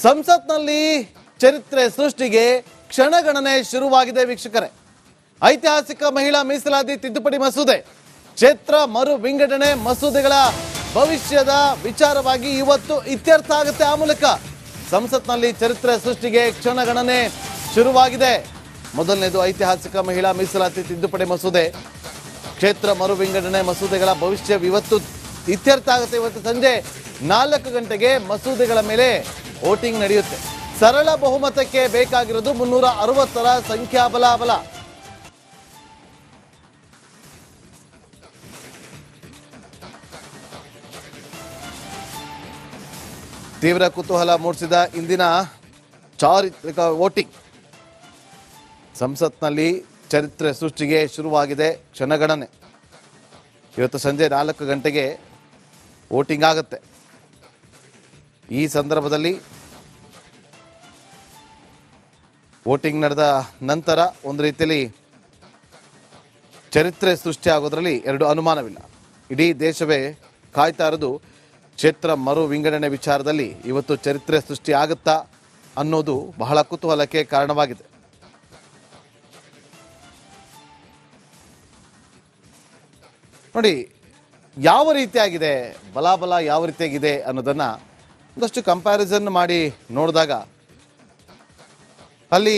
ಸಂಸತ್ನಲ್ಲಿ ಚರಿತ್ರೆ ಸೃಷ್ಟಿಗೆ ಕ್ಷಣಗಣನೆ ಶುರುವಾಗಿದೆ ವೀಕ್ಷಕರೇ. ಐತಿಹಾಸಿಕ ಮಹಿಳಾ ಮೀಸಲಾತಿ ತಿದ್ದುಪಡಿ ಮಸೂದೆ, ಕ್ಷೇತ್ರ ಮರು ವಿಂಗಡಣೆ ಮಸೂದೆಗಳ ಭವಿಷ್ಯದ ವಿಚಾರವಾಗಿ ಇವತ್ತು ಇತ್ಯರ್ಥ ಆಗುತ್ತೆ. ಆ ಮೂಲಕ ಸಂಸತ್ನಲ್ಲಿ ಚರಿತ್ರೆ ಸೃಷ್ಟಿಗೆ ಕ್ಷಣಗಣನೆ ಶುರುವಾಗಿದೆ. ಮೊದಲನೇದು ಐತಿಹಾಸಿಕ ಮಹಿಳಾ ಮೀಸಲಾತಿ ತಿದ್ದುಪಡಿ ಮಸೂದೆ, ಕ್ಷೇತ್ರ ಮರು ವಿಂಗಡಣೆ ಮಸೂದೆಗಳ ಭವಿಷ್ಯ ಇವತ್ತು ಇತ್ಯರ್ಥ ಆಗುತ್ತೆ. ಇವತ್ತು ಸಂಜೆ 4 ಗಂಟೆಗೆ ಮಸೂದೆಗಳ ಮೇಲೆ ವೋಟಿಂಗ್ ನಡೆಯುತ್ತೆ. ಸರಳ ಬಹುಮತಕ್ಕೆ ಬೇಕಾಗಿರೋದು 360ರ ಸಂಖ್ಯಾಬಲ. ತೀವ್ರ ಕುತೂಹಲ ಮೂಡಿಸಿದ ಇಂದಿನ ಚಾರಿತ್ರಿಕ ವೋಟಿಂಗ್. ಸಂಸತ್ನಲ್ಲಿ ಚರಿತ್ರೆ ಸೃಷ್ಟಿಗೆ ಶುರುವಾಗಿದೆ ಕ್ಷಣಗಣನೆ. ಇವತ್ತು ಸಂಜೆ 4 ಗಂಟೆಗೆ ವೋಟಿಂಗ್ ಆಗುತ್ತೆ. ಈ ಸಂದರ್ಭದಲ್ಲಿ ವೋಟಿಂಗ್ ನಡೆದ ನಂತರ ಒಂದು ರೀತಿಯಲ್ಲಿ ಚರಿತ್ರೆ ಸೃಷ್ಟಿ ಆಗೋದ್ರಲ್ಲಿ ಎರಡು ಅನುಮಾನವಿಲ್ಲ. ಇಡೀ ದೇಶವೇ ಕಾಯ್ತಾ ಇರೋದು ಕ್ಷೇತ್ರ ಮರು ವಿಂಗಡಣೆ ವಿಚಾರದಲ್ಲಿ ಇವತ್ತು ಚರಿತ್ರೆ ಸೃಷ್ಟಿ ಆಗುತ್ತಾ ಅನ್ನೋದು ಬಹಳ ಕುತೂಹಲಕ್ಕೆ ಕಾರಣವಾಗಿದೆ. ನೋಡಿ ಯಾವ ರೀತಿಯಾಗಿದೆ, ಬಲಾಬಲ ಯಾವ ರೀತಿಯಾಗಿದೆ ಅನ್ನೋದನ್ನು ಒಂದಷ್ಟು ಕಂಪ್ಯಾರಿಸನ್ ಮಾಡಿ ನೋಡಿದಾಗ ಅಲ್ಲಿ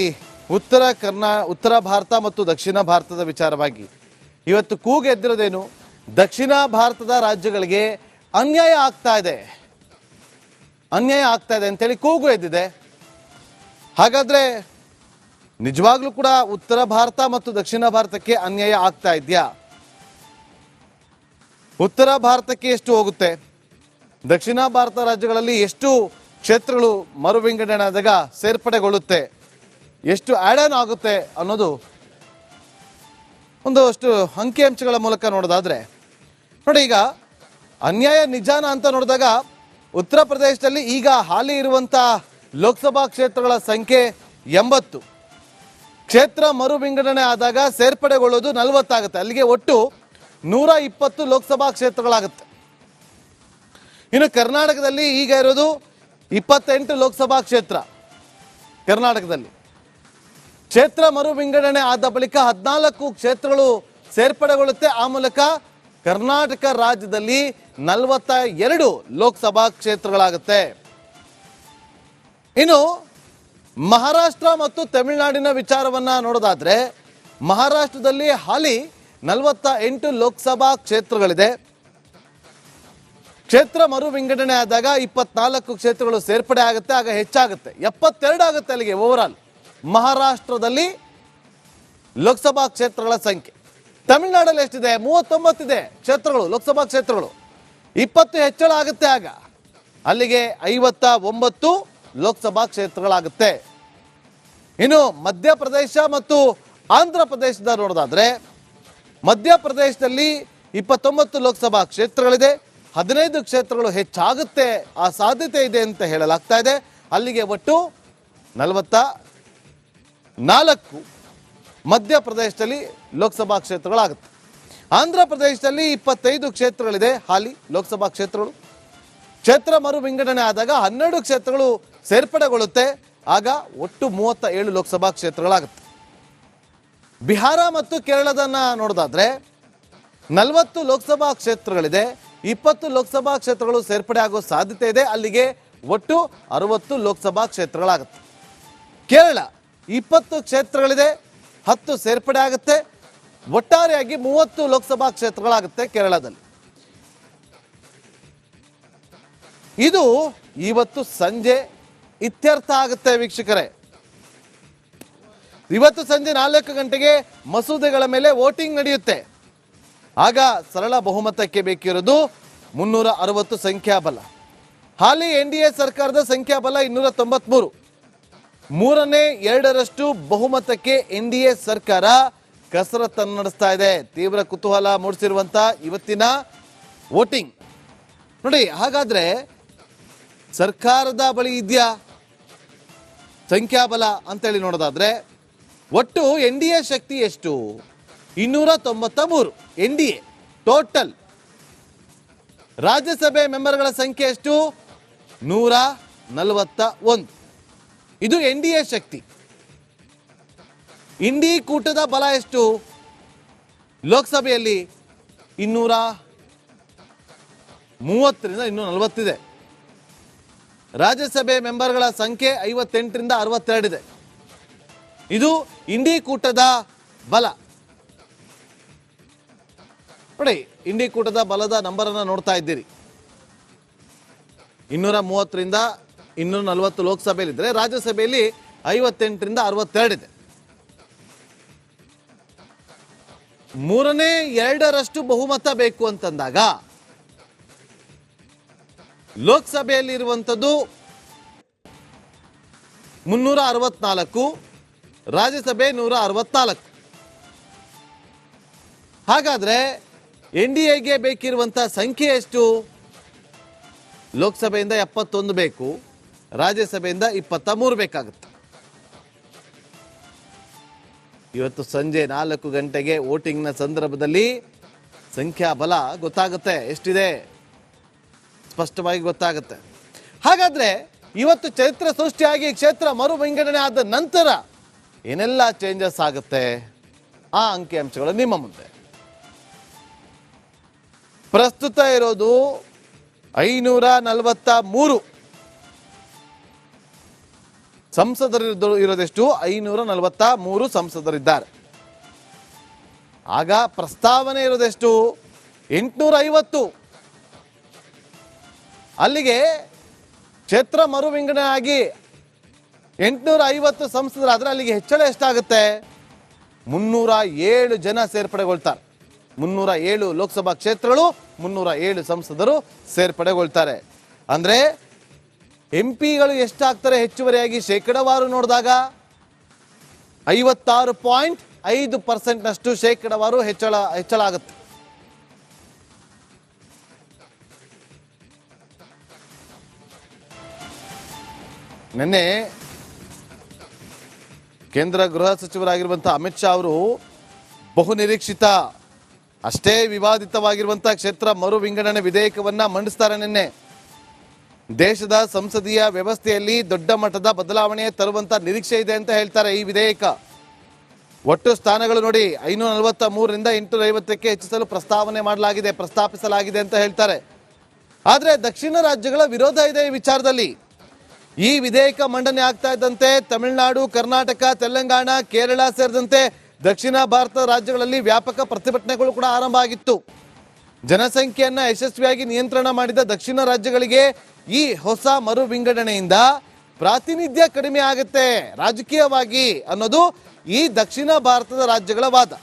ಉತ್ತರ ಭಾರತ ಮತ್ತು ದಕ್ಷಿಣ ಭಾರತದ ವಿಚಾರವಾಗಿ ಇವತ್ತು ಕೂಗು ಎದ್ದಿರೋದೇನು, ದಕ್ಷಿಣ ಭಾರತದ ರಾಜ್ಯಗಳಿಗೆ ಅನ್ಯಾಯ ಆಗ್ತಾ ಇದೆ ಅಂತೇಳಿ ಕೂಗು ಎದ್ದಿದೆ. ಹಾಗಾದ್ರೆ ನಿಜವಾಗ್ಲೂ ಕೂಡ ಉತ್ತರ ಭಾರತ ಮತ್ತು ದಕ್ಷಿಣ ಭಾರತಕ್ಕೆ ಅನ್ಯಾಯ ಆಗ್ತಾ ಇದೆಯಾ? ಉತ್ತರ ಭಾರತಕ್ಕೆ ಎಷ್ಟು ಹೋಗುತ್ತೆ, ದಕ್ಷಿಣ ಭಾರತ ರಾಜ್ಯಗಳಲ್ಲಿ ಎಷ್ಟು ಕ್ಷೇತ್ರಗಳು ಮರು ವಿಂಗಡಣೆ ಆದಾಗ ಸೇರ್ಪಡೆಗೊಳ್ಳುತ್ತೆ, ಎಷ್ಟು ಆ್ಯಡ್ ಆನ್ ಆಗುತ್ತೆ ಅನ್ನೋದು ಒಂದಷ್ಟು ಅಂಕಿಅಂಶಗಳ ಮೂಲಕ ನೋಡೋದಾದ್ರೆ ನೋಡಿ, ಈಗ ಅನ್ಯಾಯ ನಿಜಾನ ಅಂತ ನೋಡಿದಾಗ ಉತ್ತರ ಪ್ರದೇಶದಲ್ಲಿ ಈಗ ಹಾಲಿ ಇರುವಂಥ ಲೋಕಸಭಾ ಕ್ಷೇತ್ರಗಳ ಸಂಖ್ಯೆ 80. ಕ್ಷೇತ್ರ ಮರು ವಿಂಗಡಣೆ ಆದಾಗ ಸೇರ್ಪಡೆಗೊಳ್ಳೋದು 40 ಆಗುತ್ತೆ. ಅಲ್ಲಿಗೆ ಒಟ್ಟು 120 ಲೋಕಸಭಾ ಕ್ಷೇತ್ರಗಳಾಗುತ್ತೆ. ಇನ್ನು ಕರ್ನಾಟಕದಲ್ಲಿ ಈಗ ಇರೋದು 28 ಲೋಕಸಭಾ ಕ್ಷೇತ್ರ. ಕರ್ನಾಟಕದಲ್ಲಿ ಕ್ಷೇತ್ರ ಮರು ವಿಂಗಡಣೆ ಆದ ಬಳಿಕ 14 ಕ್ಷೇತ್ರಗಳು ಸೇರ್ಪಡೆಗೊಳ್ಳುತ್ತೆ. ಆ ಮೂಲಕ ಕರ್ನಾಟಕ ರಾಜ್ಯದಲ್ಲಿ 42 ಲೋಕಸಭಾ ಕ್ಷೇತ್ರಗಳಾಗುತ್ತೆ. ಇನ್ನು ಮಹಾರಾಷ್ಟ್ರ ಮತ್ತು ತಮಿಳುನಾಡಿನ ವಿಚಾರವನ್ನ ನೋಡೋದಾದ್ರೆ ಮಹಾರಾಷ್ಟ್ರದಲ್ಲಿ ಹಾಲಿ 48 ಲೋಕಸಭಾ ಕ್ಷೇತ್ರಗಳಿದೆ. ಕ್ಷೇತ್ರ ಮರು ವಿಂಗಡಣೆ ಆದಾಗ 24 ಕ್ಷೇತ್ರಗಳು ಸೇರ್ಪಡೆ ಆಗುತ್ತೆ, ಆಗ ಹೆಚ್ಚಾಗುತ್ತೆ, 72 ಆಗುತ್ತೆ ಅಲ್ಲಿಗೆ ಓವರಾಲ್ ಮಹಾರಾಷ್ಟ್ರದಲ್ಲಿ ಲೋಕಸಭಾ ಕ್ಷೇತ್ರಗಳ ಸಂಖ್ಯೆ. ತಮಿಳುನಾಡಲ್ಲಿ ಎಷ್ಟಿದೆ? 39 ಇದೆ ಕ್ಷೇತ್ರಗಳು, ಲೋಕಸಭಾ ಕ್ಷೇತ್ರಗಳು. 20 ಹೆಚ್ಚಳ ಆಗುತ್ತೆ, ಆಗ ಅಲ್ಲಿಗೆ 59 ಲೋಕಸಭಾ ಕ್ಷೇತ್ರಗಳಾಗುತ್ತೆ. ಇನ್ನು ಮಧ್ಯಪ್ರದೇಶ ಮತ್ತು ಆಂಧ್ರ ಪ್ರದೇಶದ ನೋಡೋದಾದ್ರೆ ಮಧ್ಯಪ್ರದೇಶದಲ್ಲಿ 29 ಲೋಕಸಭಾ ಕ್ಷೇತ್ರಗಳಿದೆ, 15 ಕ್ಷೇತ್ರಗಳು ಹೆಚ್ಚಾಗುತ್ತೆ ಆ ಸಾಧ್ಯತೆ ಇದೆ ಅಂತ ಹೇಳಲಾಗ್ತಾ ಇದೆ. ಅಲ್ಲಿಗೆ ಒಟ್ಟು 44 ಮಧ್ಯಪ್ರದೇಶದಲ್ಲಿ ಲೋಕಸಭಾ ಕ್ಷೇತ್ರಗಳಾಗುತ್ತೆ. ಆಂಧ್ರ ಪ್ರದೇಶದಲ್ಲಿ 25 ಕ್ಷೇತ್ರಗಳಿದೆ ಹಾಲಿ ಲೋಕಸಭಾ ಕ್ಷೇತ್ರಗಳು. ಕ್ಷೇತ್ರ ಮರು ವಿಂಗಡಣೆ ಆದಾಗ 12 ಕ್ಷೇತ್ರಗಳು ಸೇರ್ಪಡೆಗೊಳ್ಳುತ್ತೆ, ಆಗ ಒಟ್ಟು 37 ಲೋಕಸಭಾ ಕ್ಷೇತ್ರಗಳಾಗುತ್ತೆ. ಬಿಹಾರ ಮತ್ತು ಕೇರಳದನ್ನ ನೋಡೋದಾದ್ರೆ 40 ಲೋಕಸಭಾ ಕ್ಷೇತ್ರಗಳಿದೆ, 20 ಲೋಕಸಭಾ ಕ್ಷೇತ್ರಗಳು ಸೇರ್ಪಡೆ ಆಗೋ ಸಾಧ್ಯತೆ ಇದೆ. ಅಲ್ಲಿಗೆ ಒಟ್ಟು 60 ಲೋಕಸಭಾ ಕ್ಷೇತ್ರಗಳಾಗುತ್ತೆ. ಕೇರಳ 20 ಕ್ಷೇತ್ರಗಳಿದೆ, 10 ಸೇರ್ಪಡೆ ಆಗುತ್ತೆ, ಒಟ್ಟಾರೆಯಾಗಿ 30 ಲೋಕಸಭಾ ಕ್ಷೇತ್ರಗಳಾಗುತ್ತೆ ಕೇರಳದಲ್ಲಿ. ಇದು ಇವತ್ತು ಸಂಜೆ ಇತ್ಯರ್ಥ ಆಗುತ್ತೆ ವೀಕ್ಷಕರೇ. ಇವತ್ತು ಸಂಜೆ 4 ಗಂಟೆಗೆ ಮಸೂದೆಗಳ ಮೇಲೆ ವೋಟಿಂಗ್ ನಡೆಯುತ್ತೆ. ಆಗ ಸರಳ ಬಹುಮತಕ್ಕೆ ಬೇಕಿರೋದು 360 ಸಂಖ್ಯಾಬಲ. ಹಾಲಿ NDA ಸರ್ಕಾರದ ಸಂಖ್ಯಾಬಲ 293. 3/2 ಬಹುಮತಕ್ಕೆ NDA ಸರ್ಕಾರ ಕಸರತ್ತನ್ನು ನಡೆಸ್ತಾ ಇದೆ. ತೀವ್ರ ಕುತೂಹಲ ಮೂಡಿಸಿರುವಂಥ ಇವತ್ತಿನ ವೋಟಿಂಗ್ ನೋಡಿ. ಹಾಗಾದ್ರೆ ಸರ್ಕಾರದ ಬಳಿ ಇದೆಯಾ ಸಂಖ್ಯಾಬಲ ಅಂತೇಳಿ ನೋಡೋದಾದ್ರೆ ಒಟ್ಟು NDA ಶಕ್ತಿ ಎಷ್ಟು? 293 NDA ಟೋಟಲ್. ರಾಜ್ಯಸಭೆ ಮೆಂಬರ್ಗಳ ಸಂಖ್ಯೆ ಎಷ್ಟು? 141. ಇದು NDA ಶಕ್ತಿ. ಇಂಡಿ ಕೂಟದ ಬಲ ಎಷ್ಟು? ಲೋಕಸಭೆಯಲ್ಲಿ 230ರಿಂದ 240 ಇದೆ. ರಾಜ್ಯಸಭೆ ಮೆಂಬರ್ಗಳ ಸಂಖ್ಯೆ 58ರಿಂದ 62 ಇದೆ. ಇದು ಇಂಡಿ ಕೂಟದ ಬಲ. ನೋಡಿ, ಇಂಡಿ ಕೂಟದ ಬಲದ ನಂಬರ್ ಅನ್ನು ನೋಡ್ತಾ ಇದ್ದೀರಿ. 230ರಿಂದ 240 ಲೋಕಸಭೆಯಲ್ಲಿ ಇದ್ರೆ, ರಾಜ್ಯಸಭೆಯಲ್ಲಿ 58ರಿಂದ 62 ಇದೆ. 2/3 ಬಹುಮತ ಬೇಕು ಅಂತಂದಾಗ ಲೋಕಸಭೆಯಲ್ಲಿ ಇರುವಂಥದ್ದು 364, ರಾಜ್ಯಸಭೆ 164. ಹಾಗಾದ್ರೆ NDAಗೆ ಬೇಕಿರುವಂಥ ಸಂಖ್ಯೆ ಎಷ್ಟು? ಲೋಕಸಭೆಯಿಂದ 71 ಬೇಕು, ರಾಜ್ಯಸಭೆಯಿಂದ 23 ಬೇಕಾಗುತ್ತೆ. ಇವತ್ತು ಸಂಜೆ 4 ಗಂಟೆಗೆ ವೋಟಿಂಗ್ನ ಸಂದರ್ಭದಲ್ಲಿ ಸಂಖ್ಯಾಬಲ ಗೊತ್ತಾಗುತ್ತೆ, ಎಷ್ಟಿದೆ ಸ್ಪಷ್ಟವಾಗಿ ಗೊತ್ತಾಗುತ್ತೆ. ಹಾಗಾದ್ರೆ ಇವತ್ತು ಚರಿತ್ರೆ ಸೃಷ್ಟಿಯಾಗಿ ಕ್ಷೇತ್ರ ಮರು ವಿಂಗಡಣೆ ಆದ ನಂತರ ಏನೆಲ್ಲ ಚೇಂಜಸ್ ಆಗುತ್ತೆ, ಆ ಅಂಕಿಅಂಶಗಳು ನಿಮ್ಮ ಮುಂದೆ. ಪ್ರಸ್ತುತ ಇರೋದು 543 ಸಂಸದರು ಇರೋದೆಷ್ಟು? 543 ಸಂಸದರಿದ್ದಾರೆ. ಆಗ ಪ್ರಸ್ತಾವನೆ ಇರೋದೆಷ್ಟು? 850. ಅಲ್ಲಿಗೆ ಕ್ಷೇತ್ರ ಮರು ವಿಂಗಡಣೆ ಆಗಿ 850 ಸಂಸದರಾದ್ರೆ ಅಲ್ಲಿಗೆ ಹೆಚ್ಚಳ ಎಷ್ಟಾಗುತ್ತೆ? 307 ಜನ ಸೇರ್ಪಡೆಗೊಳ್ತಾರೆ. 307 ಲೋಕಸಭಾ ಕ್ಷೇತ್ರಗಳು, 307 ಸಂಸದರು ಸೇರ್ಪಡೆಗೊಳ್ತಾರೆ. ಅಂದ್ರೆ MP ಗಳು ಎಷ್ಟಾಗ್ತಾರೆ ಹೆಚ್ಚುವರಿಯಾಗಿ ಶೇಕಡವಾರು ನೋಡಿದಾಗ 56.5% ಶೇಕಡವಾರು ಹೆಚ್ಚಳ ಆಗುತ್ತೆ. ನಿನ್ನೆ ಕೇಂದ್ರ ಗೃಹ ಸಚಿವರಾಗಿರುವಂತಹ ಅಮಿತ್ ಶಾ ಅವರು ಬಹು ನಿರೀಕ್ಷಿತ, ಅಷ್ಟೇ ವಿವಾದಿತವಾಗಿರುವಂತಹ ಕ್ಷೇತ್ರ ಮರು ವಿಂಗಡಣೆ ವಿಧೇಯಕವನ್ನ ಮಂಡಿಸ್ತಾರೆ. ನಿನ್ನೆ ದೇಶದ ಸಂಸದೀಯ ವ್ಯವಸ್ಥೆಯಲ್ಲಿ ದೊಡ್ಡ ಮಟ್ಟದ ಬದಲಾವಣೆ ತರುವಂತ ನಿರೀಕ್ಷೆ ಇದೆ ಅಂತ ಹೇಳ್ತಾರೆ. ಈ ವಿಧೇಯಕ ಒಟ್ಟು ಸ್ಥಾನಗಳು ನೋಡಿ 543ರಿಂದ 850ಕ್ಕೆ ಹೆಚ್ಚಿಸಲು ಪ್ರಸ್ತಾಪಿಸಲಾಗಿದೆ ಅಂತ ಹೇಳ್ತಾರೆ. ಆದರೆ ದಕ್ಷಿಣ ರಾಜ್ಯಗಳ ವಿರೋಧ ಇದೆ ಈ ವಿಚಾರದಲ್ಲಿ. ಈ ವಿಧೇಯಕ ಮಂಡನೆ ಆಗ್ತಾ ಇದ್ದಂತೆ ತಮಿಳುನಾಡು, ಕರ್ನಾಟಕ, ತೆಲಂಗಾಣ, ಕೇರಳ ಸೇರಿದಂತೆ ದಕ್ಷಿಣ ಭಾರತ ರಾಜ್ಯಗಳಲ್ಲಿ ವ್ಯಾಪಕ ಪ್ರತಿಭಟನೆಗಳು ಕೂಡ ಆರಂಭ ಆಗಿತ್ತು. ಜನಸಂಖ್ಯೆಯನ್ನ ಯಶಸ್ವಿಯಾಗಿ ನಿಯಂತ್ರಣ ಮಾಡಿದ ದಕ್ಷಿಣ ರಾಜ್ಯಗಳಿಗೆ ಈ ಹೊಸ ಮರು ವಿಂಗಡಣೆಯಿಂದ ಪ್ರಾತಿನಿಧ್ಯ ಕಡಿಮೆ ಆಗುತ್ತೆ ರಾಜಕೀಯವಾಗಿ ಅನ್ನೋದು ಈ ದಕ್ಷಿಣ ಭಾರತದ ರಾಜ್ಯಗಳ ವಾದ.